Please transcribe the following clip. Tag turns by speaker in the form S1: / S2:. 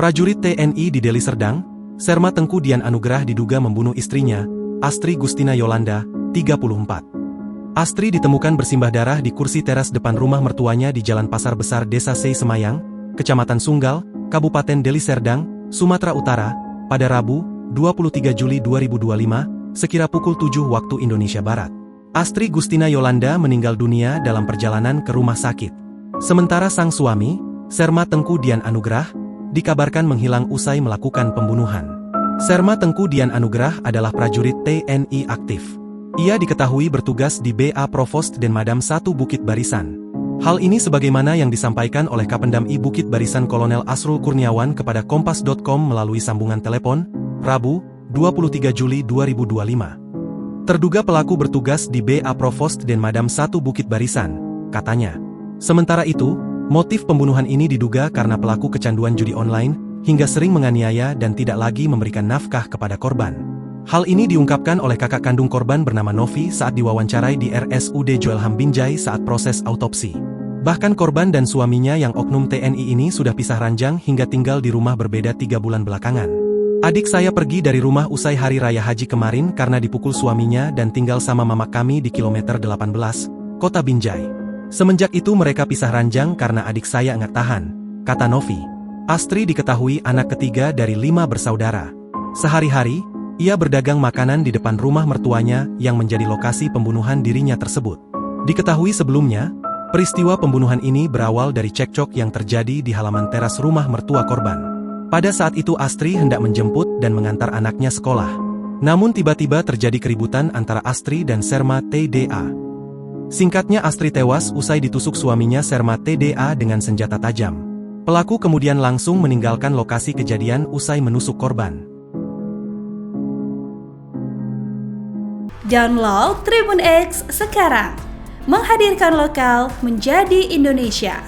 S1: Prajurit TNI di Deli Serdang, Serma Tengku Dian Anugrah diduga membunuh istrinya, Astri Gustina Yolanda, 34. Astri ditemukan bersimbah darah di kursi teras depan rumah mertuanya di Jalan Pasar Besar Desa Sei Semayang, Kecamatan Sunggal, Kabupaten Deli Serdang, Sumatera Utara, pada Rabu, 23 Juli 2025, sekira pukul 7 waktu Indonesia Barat. Astri Gustina Yolanda meninggal dunia dalam perjalanan ke rumah sakit. Sementara sang suami, Serma Tengku Dian Anugrah, dikabarkan menghilang usai melakukan pembunuhan. Serma Tengku Dian Anugrah adalah prajurit TNI aktif. Ia diketahui bertugas di BA Provost dan Madam 1 Bukit Barisan. Hal ini sebagaimana yang disampaikan oleh Kapendam I Bukit Barisan Kolonel Asrul Kurniawan kepada Kompas.com melalui sambungan telepon, Rabu, 23 Juli 2025. Terduga pelaku bertugas di BA Provost dan Madam 1 Bukit Barisan, katanya. Sementara itu, motif pembunuhan ini diduga karena pelaku kecanduan judi online, hingga sering menganiaya dan tidak lagi memberikan nafkah kepada korban. Hal ini diungkapkan oleh kakak kandung korban bernama Novi saat diwawancarai di RSUD Joelham Binjai saat proses autopsi. Bahkan korban dan suaminya yang oknum TNI ini sudah pisah ranjang hingga tinggal di rumah berbeda 3 bulan belakangan. Adik saya pergi dari rumah usai hari raya haji kemarin karena dipukul suaminya dan tinggal sama mama kami di kilometer 18, kota Binjai. Semenjak itu mereka pisah ranjang karena adik saya nggak tahan, kata Novi. Astri diketahui anak ketiga dari 5 bersaudara. Sehari-hari, ia berdagang makanan di depan rumah mertuanya yang menjadi lokasi pembunuhan dirinya tersebut. Diketahui sebelumnya, peristiwa pembunuhan ini berawal dari cekcok yang terjadi di halaman teras rumah mertua korban. Pada saat itu Astri hendak menjemput dan mengantar anaknya sekolah. Namun tiba-tiba terjadi keributan antara Astri dan Serma TDA. Singkatnya Astri tewas usai ditusuk suaminya Serma TDA dengan senjata tajam. Pelaku kemudian langsung meninggalkan lokasi kejadian usai menusuk korban.
S2: Download Tribun X sekarang, menghadirkan lokal menjadi Indonesia.